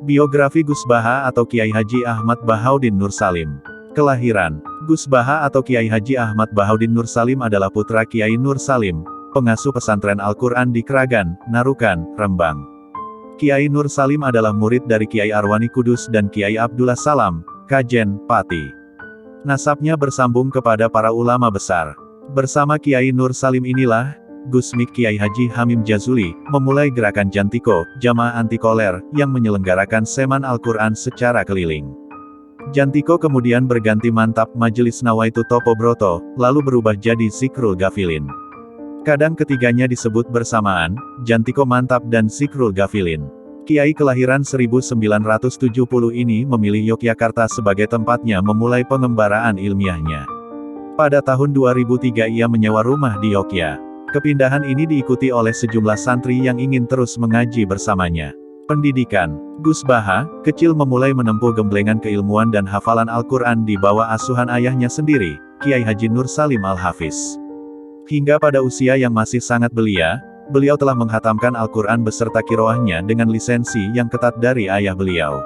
Biografi Gus Baha atau Kiai Haji Ahmad Bahaudin Nursalim. Kelahiran: Gus Baha atau Kiai Haji Ahmad Bahaudin Nursalim adalah putra Kiai Nursalim, pengasuh pesantren Al-Quran di Kragan, Narukan, Rembang. Kiai Nursalim adalah murid dari Kiai Arwani Kudus dan Kiai Abdullah Salam, Kajen, Pati. Nasabnya bersambung kepada para ulama besar. Bersama Kiai Nursalim inilah, Gusmik Kiai Haji Hamim Jazuli, memulai gerakan Jantiko, Jamaah Anti Koler, yang menyelenggarakan seman Al-Quran secara keliling. Jantiko kemudian berganti mantap Majelis Nawaitu Topo Broto, lalu berubah jadi Zikrul Gafilin. Kadang ketiganya disebut bersamaan, Jantiko Mantap dan Zikrul Gafilin. Kiai kelahiran 1970 ini memilih Yogyakarta sebagai tempatnya memulai pengembaraan ilmiahnya. Pada tahun 2003 ia menyewa rumah di Yogyakarta. Kepindahan ini diikuti oleh sejumlah santri yang ingin terus mengaji bersamanya. Pendidikan: Gus Baha, kecil memulai menempuh gemblengan keilmuan dan hafalan Al-Quran di bawah asuhan ayahnya sendiri, Kiai Haji Nursalim Al-Hafiz. Hingga pada usia yang masih sangat belia, beliau telah menghatamkan Al-Quran beserta kiroahnya dengan lisensi yang ketat dari ayah beliau.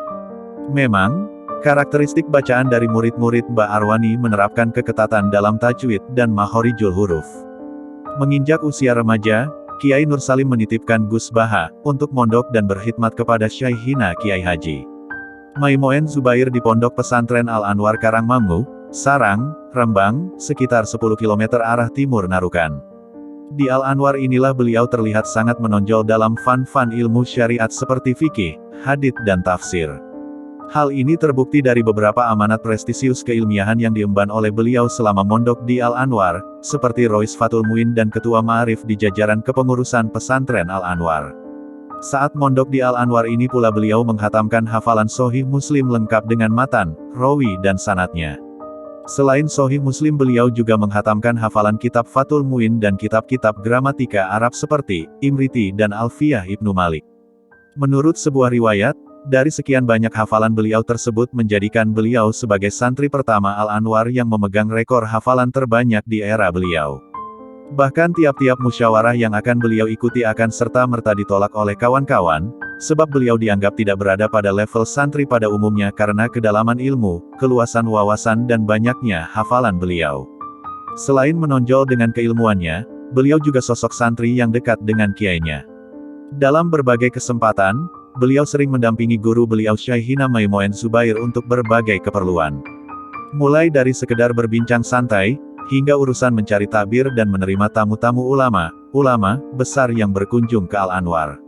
Memang, karakteristik bacaan dari murid-murid Mbah Arwani menerapkan keketatan dalam tajwid dan makhorijul huruf. Menginjak usia remaja, Kiai Nursalim menitipkan Gus Baha untuk mondok dan berkhidmat kepada Syaikhina Kiai Haji Maimoen Zubair di Pondok Pesantren Al-Anwar Karangmangu, Sarang, Rembang, sekitar 10 km arah timur Narukan. Di Al-Anwar inilah beliau terlihat sangat menonjol dalam fan-fan ilmu syariat seperti fikih, hadits dan tafsir. Hal ini terbukti dari beberapa amanat prestisius keilmiahan yang diemban oleh beliau selama mondok di Al-Anwar, seperti Rois Fatul Muin dan Ketua Ma'arif di jajaran kepengurusan pesantren Al-Anwar. Saat mondok di Al-Anwar ini pula beliau menghatamkan hafalan Sahih Muslim lengkap dengan matan, rawi dan sanadnya. Selain Sahih Muslim beliau juga menghatamkan hafalan kitab Fatul Muin dan kitab-kitab gramatika Arab seperti Imriti dan Alfiyah Ibnu Malik. Menurut sebuah riwayat, dari sekian banyak hafalan beliau tersebut menjadikan beliau sebagai santri pertama Al-Anwar yang memegang rekor hafalan terbanyak di era beliau. Bahkan tiap-tiap musyawarah yang akan beliau ikuti akan serta-merta ditolak oleh kawan-kawan, sebab beliau dianggap tidak berada pada level santri pada umumnya karena kedalaman ilmu, keluasan wawasan dan banyaknya hafalan beliau. Selain menonjol dengan keilmuannya, beliau juga sosok santri yang dekat dengan kiainya. Dalam berbagai kesempatan, beliau sering mendampingi guru beliau Syaikhina Maimoen Zubair untuk berbagai keperluan. Mulai dari sekedar berbincang santai, hingga urusan mencari takbir dan menerima tamu-tamu ulama besar yang berkunjung ke Al-Anwar.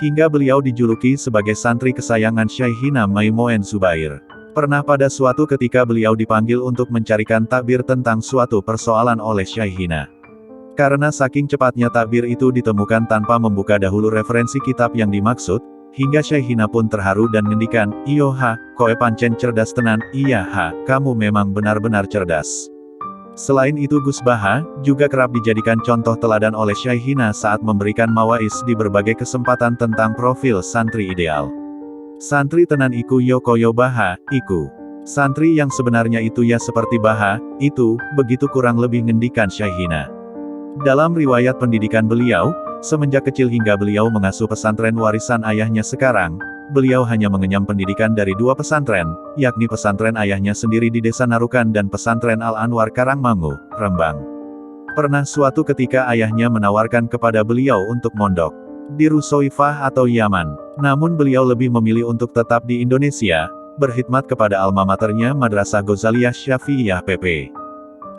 Hingga beliau dijuluki sebagai santri kesayangan Syaikhina Maimoen Zubair. Pernah pada suatu ketika beliau dipanggil untuk mencarikan takbir tentang suatu persoalan oleh Syaikhina. Karena saking cepatnya takbir itu ditemukan tanpa membuka dahulu referensi kitab yang dimaksud, hingga Syaikhina pun terharu dan ngendikan, "Iyo ha, koe pancen cerdas tenan, iya ha, kamu memang benar-benar cerdas." Selain itu Gus Baha, juga kerap dijadikan contoh teladan oleh Syaikhina saat memberikan mawais di berbagai kesempatan tentang profil santri ideal. Santri tenan iku yo koyo Baha, iku. Santri yang sebenarnya itu ya seperti Baha, itu, begitu kurang lebih ngendikan Syaikhina. Dalam riwayat pendidikan beliau, semenjak kecil hingga beliau mengasuh pesantren warisan ayahnya sekarang, beliau hanya mengenyam pendidikan dari dua pesantren, yakni pesantren ayahnya sendiri di Desa Narukan dan pesantren Al-Anwar Karangmangu, Rembang. Pernah suatu ketika ayahnya menawarkan kepada beliau untuk mondok di Rusoifah atau Yaman, namun beliau lebih memilih untuk tetap di Indonesia, berkhidmat kepada alma maternya Madrasah Ghazaliyah Syafi'iyah PP.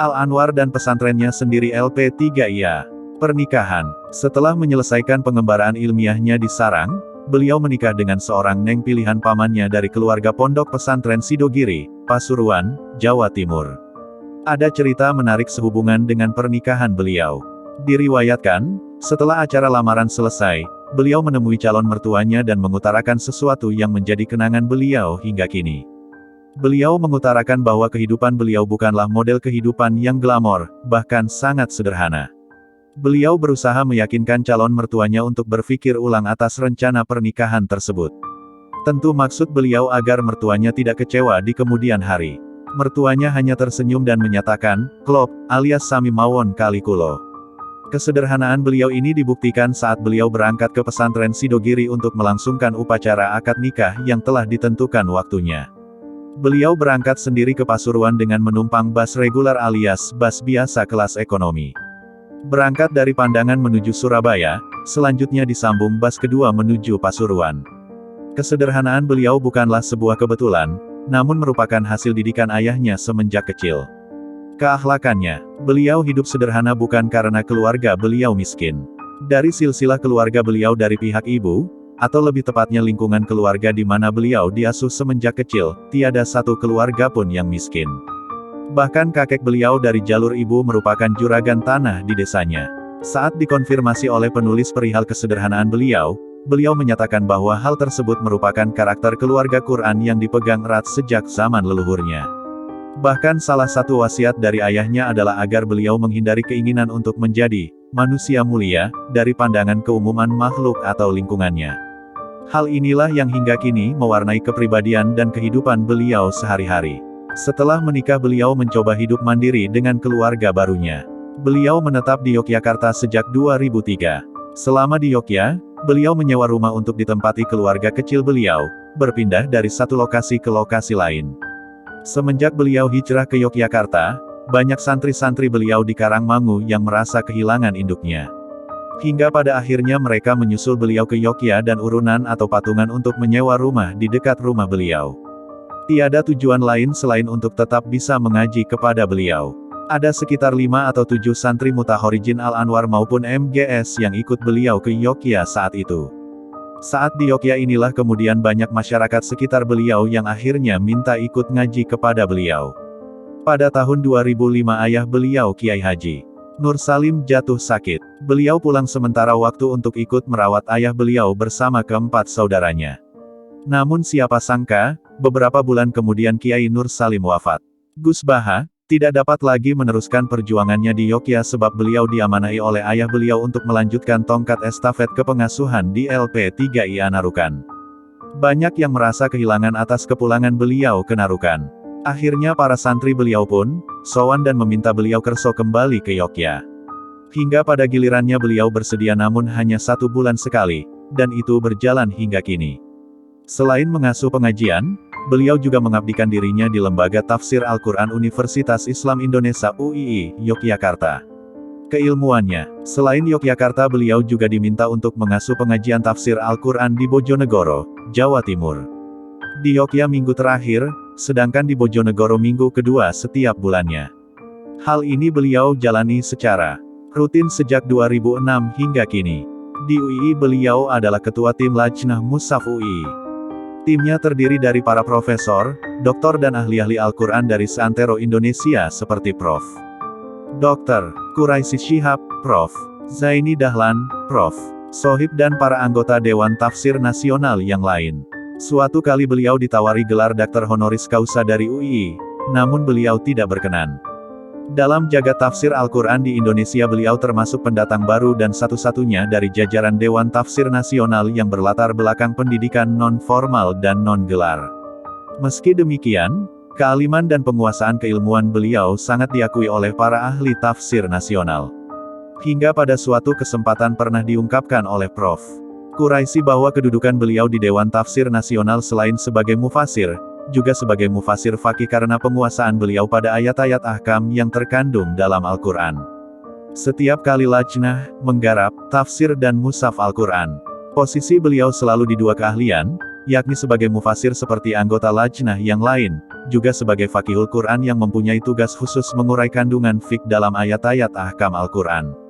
Al-Anwar dan pesantrennya sendiri LP3IA. Pernikahan. Setelah menyelesaikan pengembaraan ilmiahnya di Sarang, beliau menikah dengan seorang neng pilihan pamannya dari keluarga pondok pesantren Sidogiri, Pasuruan, Jawa Timur. Ada cerita menarik sehubungan dengan pernikahan beliau. Diriwayatkan, setelah acara lamaran selesai, beliau menemui calon mertuanya dan mengutarakan sesuatu yang menjadi kenangan beliau hingga kini. Beliau mengutarakan bahwa kehidupan beliau bukanlah model kehidupan yang glamor, bahkan sangat sederhana. Beliau berusaha meyakinkan calon mertuanya untuk berpikir ulang atas rencana pernikahan tersebut. Tentu maksud beliau agar mertuanya tidak kecewa di kemudian hari. Mertuanya hanya tersenyum dan menyatakan, "Klop, alias sami mawon kali kulo." Kesederhanaan beliau ini dibuktikan saat beliau berangkat ke pesantren Sidogiri untuk melangsungkan upacara akad nikah yang telah ditentukan waktunya. Beliau berangkat sendiri ke Pasuruan dengan menumpang bus reguler alias bus biasa kelas ekonomi. Berangkat dari Pandangan menuju Surabaya, selanjutnya disambung bus kedua menuju Pasuruan. Kesederhanaan beliau bukanlah sebuah kebetulan, namun merupakan hasil didikan ayahnya semenjak kecil. Keakhlakannya, beliau hidup sederhana bukan karena keluarga beliau miskin. Dari silsilah keluarga beliau dari pihak ibu, atau lebih tepatnya lingkungan keluarga di mana beliau diasuh semenjak kecil, tiada satu keluarga pun yang miskin. Bahkan kakek beliau dari jalur ibu merupakan juragan tanah di desanya. Saat dikonfirmasi oleh penulis perihal kesederhanaan beliau menyatakan bahwa hal tersebut merupakan karakter keluarga Quran yang dipegang erat sejak zaman leluhurnya. Bahkan salah satu wasiat dari ayahnya adalah agar beliau menghindari keinginan untuk menjadi manusia mulia dari pandangan keumuman makhluk atau lingkungannya. Hal inilah yang hingga kini mewarnai kepribadian dan kehidupan beliau sehari-hari. Setelah menikah beliau mencoba hidup mandiri dengan keluarga barunya. Beliau menetap di Yogyakarta sejak 2003. Selama di Yogyakarta, beliau menyewa rumah untuk ditempati keluarga kecil beliau, berpindah dari satu lokasi ke lokasi lain. Semenjak beliau hijrah ke Yogyakarta, banyak santri-santri beliau di Karangmangu yang merasa kehilangan induknya. Hingga pada akhirnya mereka menyusul beliau ke Yogyakarta dan urunan atau patungan untuk menyewa rumah di dekat rumah beliau. Tiada tujuan lain selain untuk tetap bisa mengaji kepada beliau. Ada sekitar 5 atau 7 santri Mutahorijin Al-Anwar maupun MGS yang ikut beliau ke Yogyakarta saat itu. Saat di Yogyakarta inilah kemudian banyak masyarakat sekitar beliau yang akhirnya minta ikut ngaji kepada beliau. Pada tahun 2005 ayah beliau Kiai Haji Nur Salim jatuh sakit. Beliau pulang sementara waktu untuk ikut merawat ayah beliau bersama keempat saudaranya. Namun siapa sangka, beberapa bulan kemudian Kiai Nur Salim wafat. Gus Baha tidak dapat lagi meneruskan perjuangannya di Yogyakarta sebab beliau diamanahi oleh ayah beliau untuk melanjutkan tongkat estafet kepengasuhan di LP3I Narukan. Banyak yang merasa kehilangan atas kepulangan beliau ke Narukan. Akhirnya para santri beliau pun sowan dan meminta beliau kerso kembali ke Yogyakarta. Hingga pada gilirannya beliau bersedia namun hanya 1 bulan sekali, dan itu berjalan hingga kini. Selain mengasuh pengajian, beliau juga mengabdikan dirinya di Lembaga Tafsir Al-Quran Universitas Islam Indonesia UII, Yogyakarta. Keilmuannya, selain Yogyakarta beliau juga diminta untuk mengasuh pengajian tafsir Al-Quran di Bojonegoro, Jawa Timur. Di Yogyakarta minggu terakhir, sedangkan di Bojonegoro minggu kedua setiap bulannya. Hal ini beliau jalani secara rutin sejak 2006 hingga kini. Di UII beliau adalah ketua tim Lajnah Mushaf UII. Timnya terdiri dari para profesor, doktor dan ahli-ahli Al-Quran dari seantero Indonesia seperti Prof. Dr. Quraisy Shihab, Prof. Zaini Dahlan, Prof. Sohib dan para anggota Dewan Tafsir Nasional yang lain. Suatu kali beliau ditawari gelar Doktor Honoris Causa dari UII, namun beliau tidak berkenan. Dalam jagat tafsir Al-Quran di Indonesia beliau termasuk pendatang baru dan satu-satunya dari jajaran Dewan Tafsir Nasional yang berlatar belakang pendidikan non-formal dan non-gelar. Meski demikian, kealiman dan penguasaan keilmuan beliau sangat diakui oleh para ahli tafsir nasional. Hingga pada suatu kesempatan pernah diungkapkan oleh Prof. Quraisy bahwa kedudukan beliau di Dewan Tafsir Nasional selain sebagai mufasir, juga sebagai mufasir faqih karena penguasaan beliau pada ayat-ayat ahkam yang terkandung dalam Al-Quran. Setiap kali lajnah menggarap tafsir dan mushaf Al-Quran, posisi beliau selalu di 2 keahlian, yakni sebagai mufasir seperti anggota lajnah yang lain, juga sebagai faqihul Quran yang mempunyai tugas khusus mengurai kandungan fiqh dalam ayat-ayat ahkam Al-Quran.